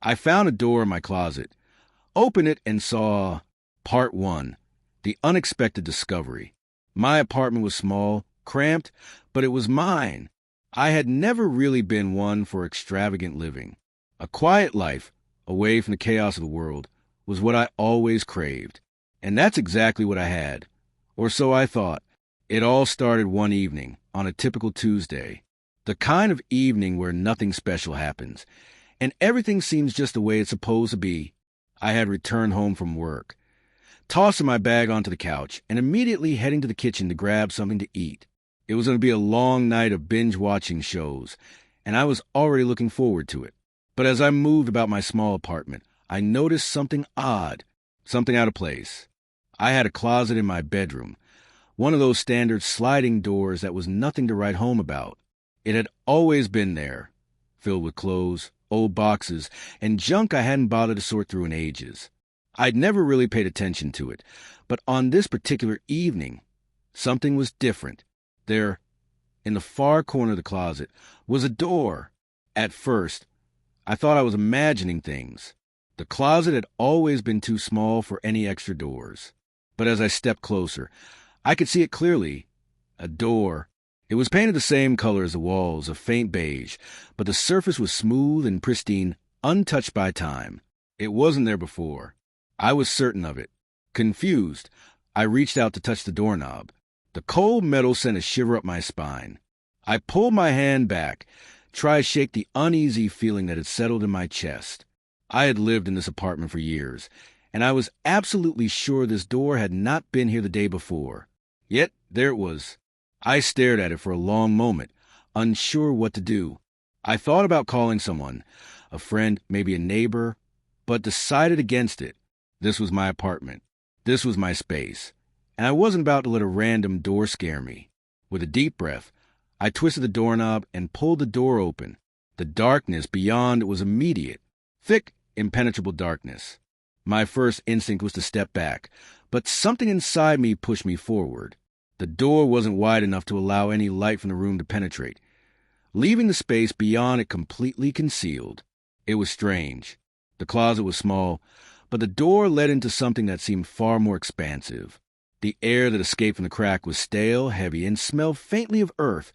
I found a door in my closet, opened it, and saw Part 1, The Unexpected Discovery. My apartment was small, cramped, but it was mine. I had never really been one for extravagant living. A quiet life, away from the chaos of the world, was what I always craved. And that's exactly what I had. Or so I thought. It all started one evening, on a typical Tuesday. The kind of evening where nothing special happens, and everything seems just the way it's supposed to be. I had returned home from work, tossing my bag onto the couch, and immediately heading to the kitchen to grab something to eat. It was going to be a long night of binge-watching shows, and I was already looking forward to it. But as I moved about my small apartment, I noticed something odd, something out of place. I had a closet in my bedroom, one of those standard sliding doors that was nothing to write home about. It had always been there, filled with clothes, old boxes, and junk I hadn't bothered to sort through in ages. I'd never really paid attention to it, but on this particular evening, something was different. There, in the far corner of the closet, was a door. At first, I thought I was imagining things. The closet had always been too small for any extra doors. But as I stepped closer, I could see it clearly. A door. It was painted the same color as the walls, a faint beige, but the surface was smooth and pristine, untouched by time. It wasn't there before. I was certain of it. Confused, I reached out to touch the doorknob. The cold metal sent a shiver up my spine. I pulled my hand back, tried to shake the uneasy feeling that had settled in my chest. I had lived in this apartment for years, and I was absolutely sure this door had not been here the day before. Yet there it was. I stared at it for a long moment, unsure what to do. I thought about calling someone, a friend, maybe a neighbor, but decided against it. This was my apartment. This was my space. And I wasn't about to let a random door scare me. With a deep breath, I twisted the doorknob and pulled the door open. The darkness beyond was immediate. Thick, impenetrable darkness. My first instinct was to step back, but something inside me pushed me forward. The door wasn't wide enough to allow any light from the room to penetrate, leaving the space beyond it completely concealed. It was strange. The closet was small, but the door led into something that seemed far more expansive. The air that escaped from the crack was stale, heavy, and smelled faintly of earth,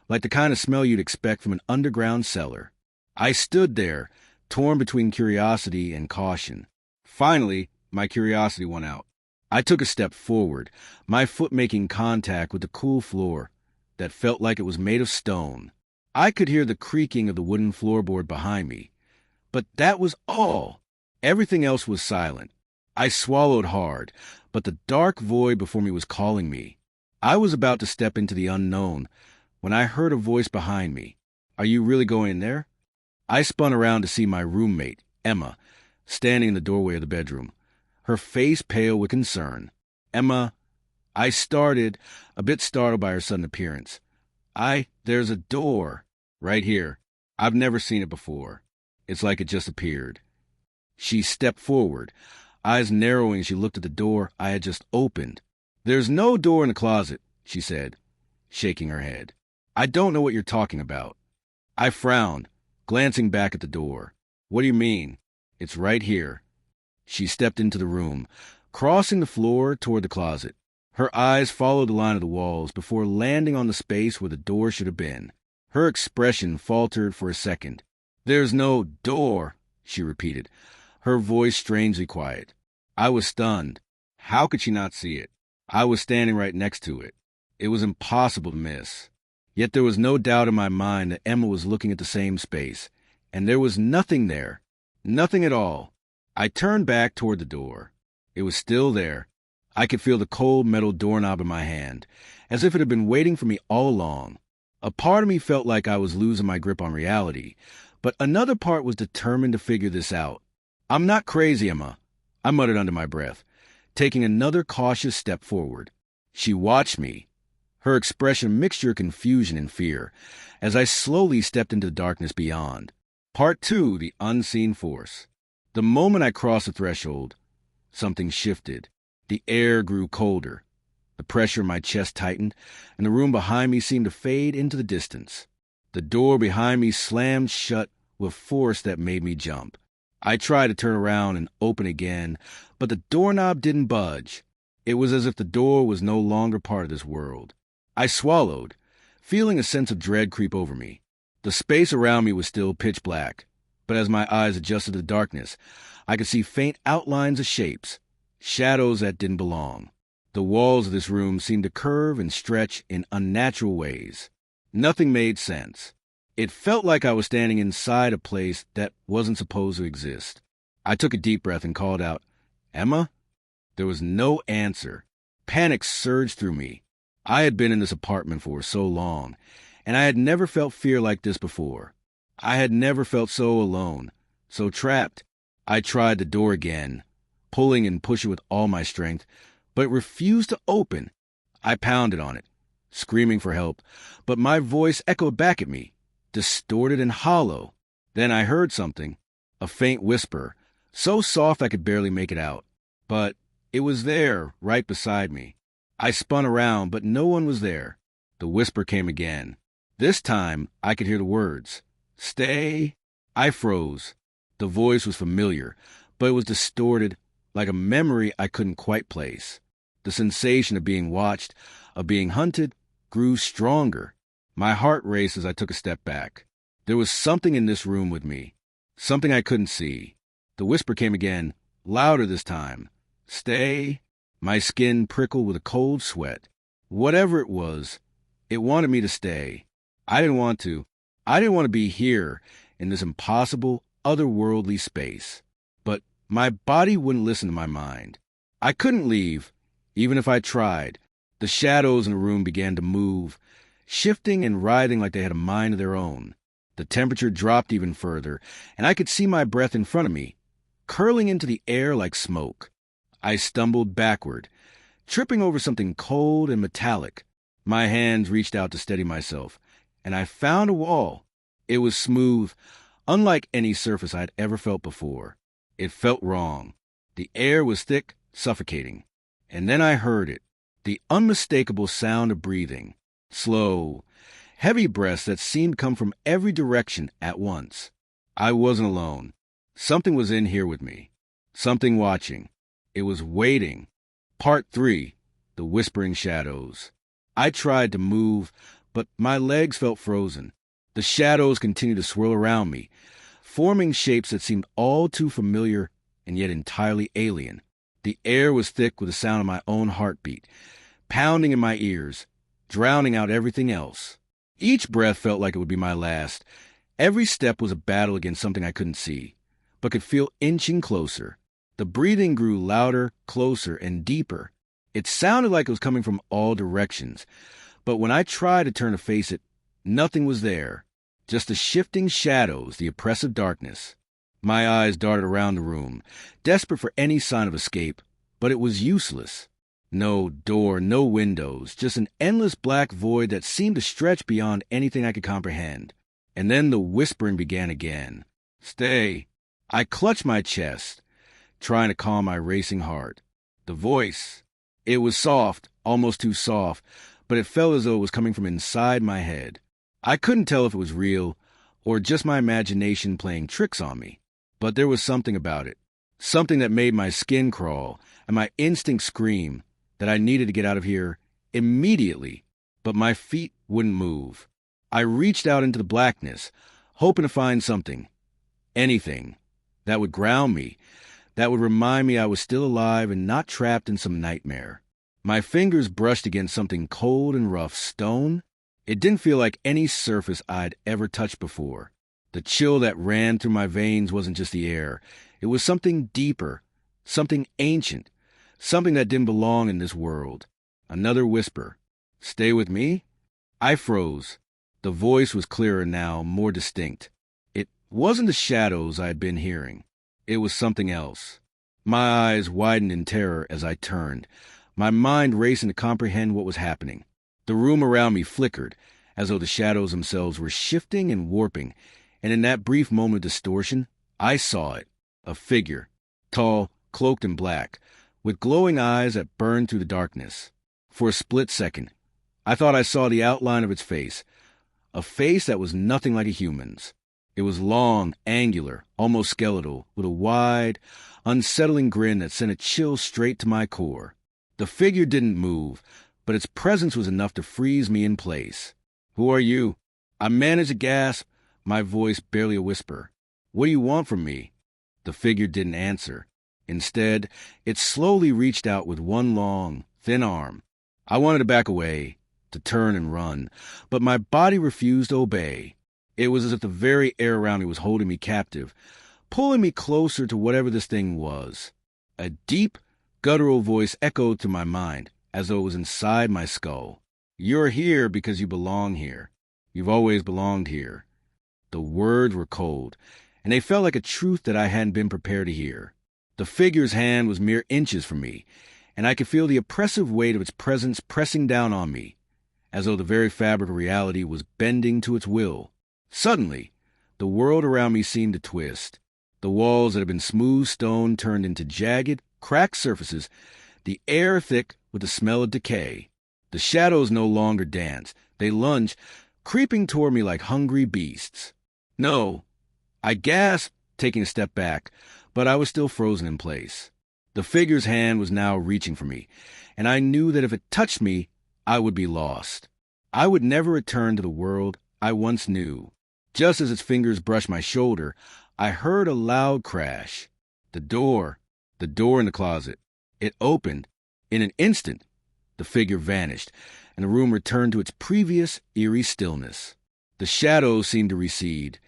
like the kind of smell you'd expect from an underground cellar. I stood there, torn between curiosity and caution. Finally, my curiosity won out. I took a step forward, my foot making contact with the cool floor that felt like it was made of stone. I could hear the creaking of the wooden floorboard behind me. But that was all. Everything else was silent. I swallowed hard, but the dark void before me was calling me. I was about to step into the unknown when I heard a voice behind me. "Are you really going in there?" I spun around to see my roommate, Emma, standing in the doorway of the bedroom, her face pale with concern. "Emma," I started, a bit startled by her sudden appearance. There's a door right here. I've never seen it before. It's like it just appeared." She stepped forward, eyes narrowing as she looked at the door I had just opened. "There's no door in the closet," she said, shaking her head. "I don't know what you're talking about." I frowned, glancing back at the door. "What do you mean?" "It's right here." She stepped into the room, crossing the floor toward the closet. Her eyes followed the line of the walls before landing on the space where the door should have been. Her expression faltered for a second. "There's no door," she repeated, her voice strangely quiet. I was stunned. How could she not see it? I was standing right next to it. It was impossible to miss. Yet there was no doubt in my mind that Emma was looking at the same space, and there was nothing there. Nothing at all. I turned back toward the door. It was still there. I could feel the cold metal doorknob in my hand, as if it had been waiting for me all along. A part of me felt like I was losing my grip on reality, but another part was determined to figure this out. "I'm not crazy, Emma," I muttered under my breath, taking another cautious step forward. She watched me, her expression a mixture of confusion and fear, as I slowly stepped into the darkness beyond. Part 2, The Unseen Force. The moment I crossed the threshold, something shifted. The air grew colder. The pressure in my chest tightened, and the room behind me seemed to fade into the distance. The door behind me slammed shut with force that made me jump. I tried to turn around and open again, but the doorknob didn't budge. It was as if the door was no longer part of this world. I swallowed, feeling a sense of dread creep over me. The space around me was still pitch black, but as my eyes adjusted to the darkness, I could see faint outlines of shapes, shadows that didn't belong. The walls of this room seemed to curve and stretch in unnatural ways. Nothing made sense. It felt like I was standing inside a place that wasn't supposed to exist. I took a deep breath and called out, "Emma?" There was no answer. Panic surged through me. I had been in this apartment for so long, and I had never felt fear like this before. I had never felt so alone, so trapped. I tried the door again, pulling and pushing with all my strength, but it refused to open. I pounded on it, screaming for help, but my voice echoed back at me, distorted and hollow. Then I heard something, a faint whisper, so soft I could barely make it out. But it was there, right beside me. I spun around, but no one was there. The whisper came again. This time, I could hear the words. "Stay." I froze. The voice was familiar, but it was distorted, like a memory I couldn't quite place. The sensation of being watched, of being hunted, grew stronger. My heart raced as I took a step back. There was something in this room with me, something I couldn't see. The whisper came again, louder this time. "Stay." My skin prickled with a cold sweat. Whatever it was, it wanted me to stay. I didn't want to. I didn't want to be here in this impossible, otherworldly space. But my body wouldn't listen to my mind. I couldn't leave, even if I tried. The shadows in the room began to move, shifting and writhing like they had a mind of their own. The temperature dropped even further, and I could see my breath in front of me, curling into the air like smoke. I stumbled backward, tripping over something cold and metallic. My hands reached out to steady myself, and I found a wall. It was smooth, unlike any surface I'd ever felt before. It felt wrong. The air was thick, suffocating. And then I heard it, the unmistakable sound of breathing. Slow, heavy breaths that seemed to come from every direction at once. I wasn't alone. Something was in here with me. Something watching. It was waiting. Part 3, The Whispering Shadows. I tried to move, but my legs felt frozen. The shadows continued to swirl around me, forming shapes that seemed all too familiar and yet entirely alien. The air was thick with the sound of my own heartbeat, pounding in my ears, drowning out everything else. Each breath felt like it would be my last. Every step was a battle against something I couldn't see, but could feel inching closer. The breathing grew louder, closer, and deeper. It sounded like it was coming from all directions, but when I tried to turn to face it, nothing was there. Just the shifting shadows, the oppressive darkness. My eyes darted around the room, desperate for any sign of escape, but it was useless. No door, no windows, just an endless black void that seemed to stretch beyond anything I could comprehend. And then the whispering began again. "Stay." I clutched my chest, trying to calm my racing heart. The voice. It was soft, almost too soft, but it felt as though it was coming from inside my head. I couldn't tell if it was real or just my imagination playing tricks on me, but there was something about it, something that made my skin crawl and my instincts scream that I needed to get out of here immediately, but my feet wouldn't move. I reached out into the blackness, hoping to find something, anything, that would ground me, that would remind me I was still alive and not trapped in some nightmare. My fingers brushed against something cold and rough, stone. It didn't feel like any surface I'd ever touched before. The chill that ran through my veins wasn't just the air. It was something deeper, something ancient, something that didn't belong in this world. Another whisper. "Stay with me?" I froze. The voice was clearer now, more distinct. It wasn't the shadows I had been hearing. It was something else. My eyes widened in terror as I turned, my mind racing to comprehend what was happening. The room around me flickered, as though the shadows themselves were shifting and warping, and in that brief moment of distortion, I saw it. A figure, tall, cloaked in black, with glowing eyes that burned through the darkness. For a split second, I thought I saw the outline of its face, a face that was nothing like a human's. It was long, angular, almost skeletal, with a wide, unsettling grin that sent a chill straight to my core. The figure didn't move, but its presence was enough to freeze me in place. "Who are you?" I managed to gasp, my voice barely a whisper. "What do you want from me?" The figure didn't answer. Instead, it slowly reached out with one long, thin arm. I wanted to back away, to turn and run, but my body refused to obey. It was as if the very air around me was holding me captive, pulling me closer to whatever this thing was. A deep, guttural voice echoed through my mind, as though it was inside my skull. "You're here because you belong here. You've always belonged here." The words were cold, and they felt like a truth that I hadn't been prepared to hear. The figure's hand was mere inches from me, and I could feel the oppressive weight of its presence pressing down on me, as though the very fabric of reality was bending to its will. Suddenly, the world around me seemed to twist. The walls that had been smooth stone turned into jagged, cracked surfaces, the air thick with the smell of decay. The shadows no longer danced. They lunged, creeping toward me like hungry beasts. "No!" I gasped, taking a step back, but I was still frozen in place. The figure's hand was now reaching for me, and I knew that if it touched me, I would be lost. I would never return to the world I once knew. Just as its fingers brushed my shoulder, I heard a loud crash. The door in the closet. It opened. In an instant, the figure vanished, and the room returned to its previous eerie stillness. The shadows seemed to recede,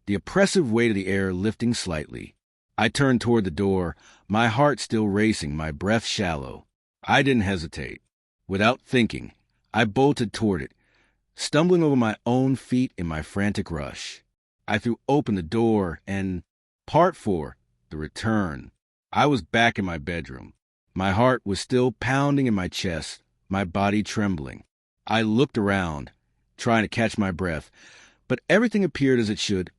the oppressive weight of the air lifting slightly. I turned toward the door, my heart still racing, my breath shallow. I didn't hesitate. Without thinking, I bolted toward it, stumbling over my own feet in my frantic rush. I threw open the door and... Part 4. The Return. I was back in my bedroom. My heart was still pounding in my chest, my body trembling. I looked around, trying to catch my breath, but everything appeared as it should,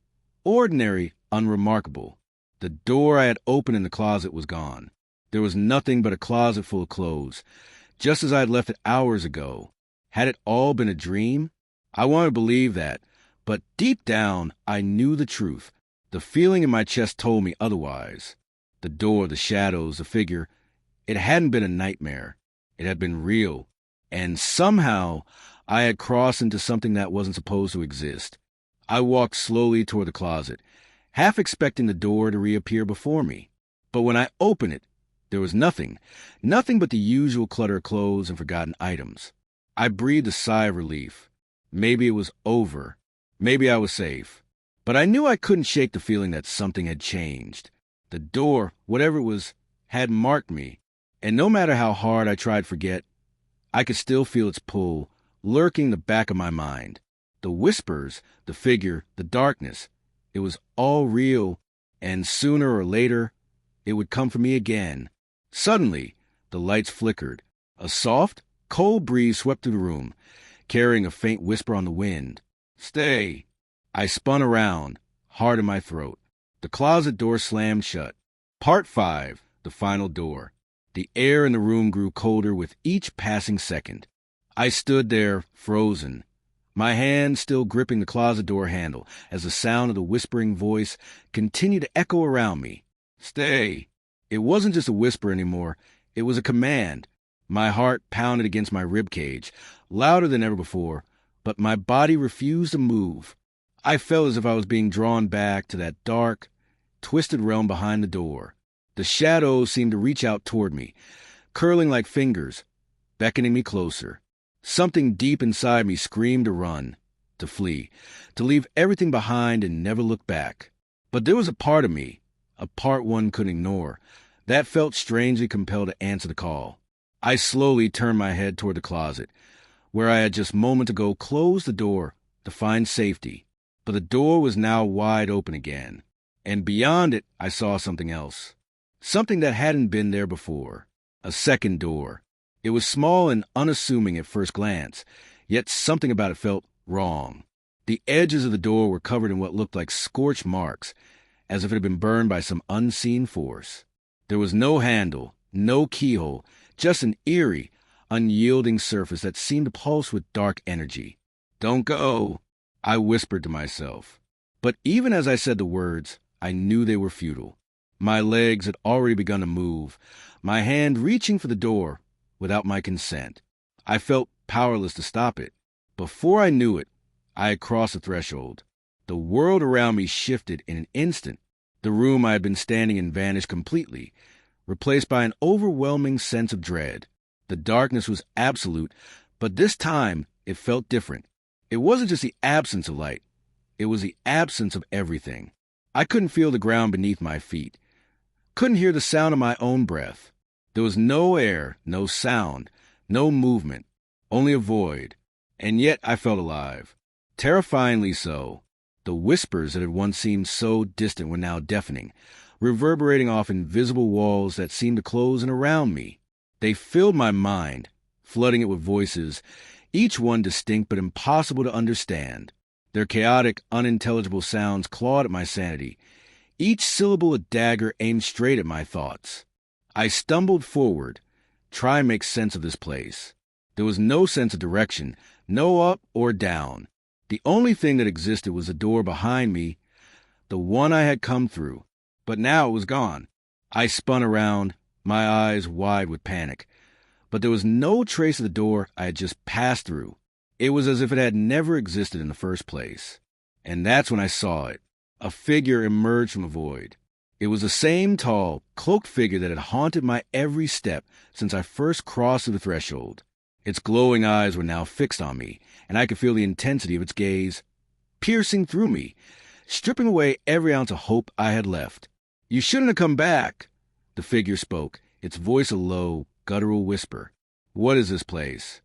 ordinary, unremarkable. The door I had opened in the closet was gone. There was nothing but a closet full of clothes, just as I had left it hours ago. Had it all been a dream? I wanted to believe that, but deep down I knew the truth. The feeling in my chest told me otherwise. The door, the shadows, the figure, it hadn't been a nightmare. It had been real, and somehow I had crossed into something that wasn't supposed to exist. I walked slowly toward the closet, half expecting the door to reappear before me. But when I opened it, there was nothing but the usual clutter of clothes and forgotten items. I breathed a sigh of relief. Maybe it was over. Maybe I was safe. But I knew I couldn't shake the feeling that something had changed. The door, whatever it was, had marked me, and no matter how hard I tried to forget, I could still feel its pull, lurking in the back of my mind. The whispers, the figure, the darkness, it was all real, and sooner or later, it would come for me again. Suddenly, the lights flickered. A soft, cold breeze swept through the room, carrying a faint whisper on the wind. "Stay!" I spun around, heart in my throat. The closet door slammed shut. Part 5. The Final Door. The air in the room grew colder with each passing second. I stood there, frozen, my hand still gripping the closet door handle as the sound of the whispering voice continued to echo around me. "Stay!" It wasn't just a whisper anymore. It was a command. My heart pounded against my rib cage, louder than ever before, but my body refused to move. I felt as if I was being drawn back to that dark, twisted realm behind the door. The shadows seemed to reach out toward me, curling like fingers, beckoning me closer. Something deep inside me screamed to run, to flee, to leave everything behind and never look back. But there was a part of me, a part one couldn't ignore, that felt strangely compelled to answer the call. I slowly turned my head toward the closet, where I had just moments ago closed the door to find safety. But the door was now wide open again, and beyond it I saw something else. Something that hadn't been there before. A second door. It was small and unassuming at first glance, yet something about it felt wrong. The edges of the door were covered in what looked like scorch marks, as if it had been burned by some unseen force. There was no handle, no keyhole, just an eerie, unyielding surface that seemed to pulse with dark energy. "Don't go," I whispered to myself. But even as I said the words, I knew they were futile. My legs had already begun to move, my hand reaching for the door without my consent. I felt powerless to stop it. Before I knew it, I had crossed the threshold. The world around me shifted in an instant. The room I had been standing in vanished completely, replaced by an overwhelming sense of dread. The darkness was absolute, but this time it felt different. It wasn't just the absence of light. It was the absence of everything. I couldn't feel the ground beneath my feet. Couldn't hear the sound of my own breath. There was no air, no sound, no movement, only a void. And yet I felt alive. Terrifyingly so. The whispers that had once seemed so distant were now deafening, reverberating off invisible walls that seemed to close in around me. They filled my mind, flooding it with voices, each one distinct but impossible to understand. Their chaotic, unintelligible sounds clawed at my sanity, each syllable a dagger aimed straight at my thoughts. I stumbled forward, trying to make sense of this place. There was no sense of direction, no up or down. The only thing that existed was the door behind me, the one I had come through. But now it was gone. I spun around, my eyes wide with panic. But there was no trace of the door I had just passed through. It was as if it had never existed in the first place. And that's when I saw it. A figure emerged from the void. It was the same tall, cloaked figure that had haunted my every step since I first crossed the threshold. Its glowing eyes were now fixed on me, and I could feel the intensity of its gaze, piercing through me, stripping away every ounce of hope I had left. "You shouldn't have come back," the figure spoke, its voice a low, guttural whisper. "What is this place?"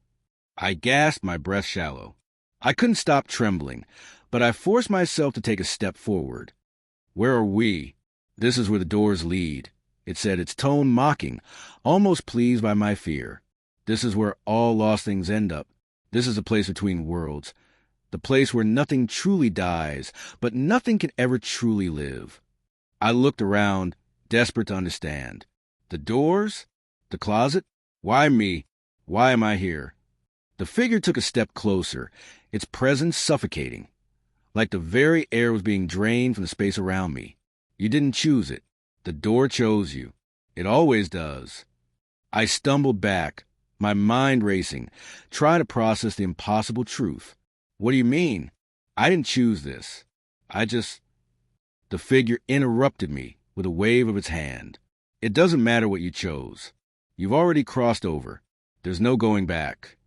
I gasped, my breath shallow. I couldn't stop trembling, but I forced myself to take a step forward. "Where are we?" "This is where the doors lead," it said, its tone mocking, almost pleased by my fear. "This is where all lost things end up. This is the place between worlds, the place where nothing truly dies, but nothing can ever truly live." I looked around, desperate to understand. The doors? The closet? Why me? Why am I here? The figure took a step closer, its presence suffocating. Like the very air was being drained from the space around me. "You didn't choose it. The door chose you. It always does." I stumbled back, my mind racing, trying to process the impossible truth. "What do you mean? I didn't choose this. The figure interrupted me with a wave of its hand. "It doesn't matter what you chose. You've already crossed over. There's no going back."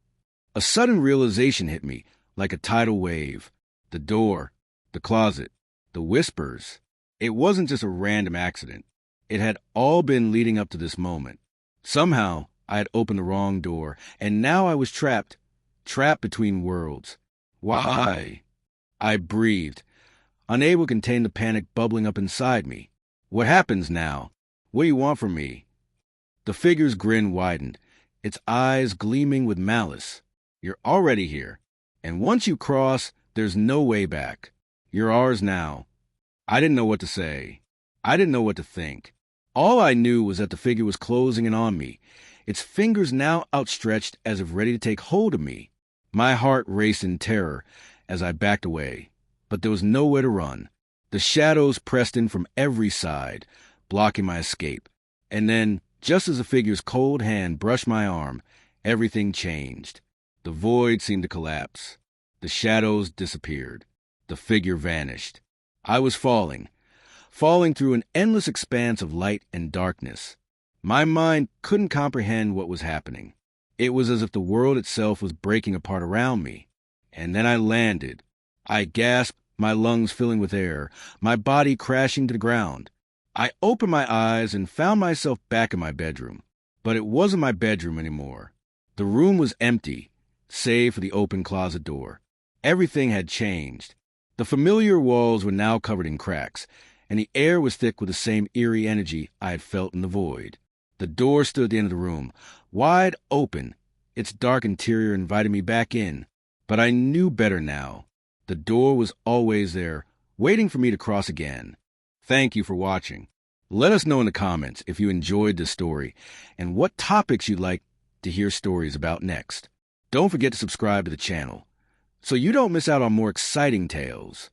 A sudden realization hit me, like a tidal wave. The door, the closet, the whispers. It wasn't just a random accident. It had all been leading up to this moment. Somehow, I had opened the wrong door, and now I was trapped between worlds. "Why?" I breathed, unable to contain the panic bubbling up inside me. "What happens now? What do you want from me?" The figure's grin widened, its eyes gleaming with malice. "You're already here, and once you cross, there's no way back. You're ours now." I didn't know what to say. I didn't know what to think. All I knew was that the figure was closing in on me, its fingers now outstretched as if ready to take hold of me. My heart raced in terror as I backed away, but there was nowhere to run. The shadows pressed in from every side, blocking my escape. And then, just as the figure's cold hand brushed my arm, everything changed. The void seemed to collapse. The shadows disappeared. The figure vanished. I was falling through an endless expanse of light and darkness. My mind couldn't comprehend what was happening. It was as if the world itself was breaking apart around me. And then I landed. I gasped, my lungs filling with air, my body crashing to the ground. I opened my eyes and found myself back in my bedroom. But it wasn't my bedroom anymore. The room was empty, save for the open closet door. Everything had changed. The familiar walls were now covered in cracks, and the air was thick with the same eerie energy I had felt in the void. The door stood at the end of the room, wide open, its dark interior invited me back in. But I knew better now. The door was always there, waiting for me to cross again. Thank you for watching. Let us know in the comments if you enjoyed this story and what topics you'd like to hear stories about next. Don't forget to subscribe to the channel so you don't miss out on more exciting tales.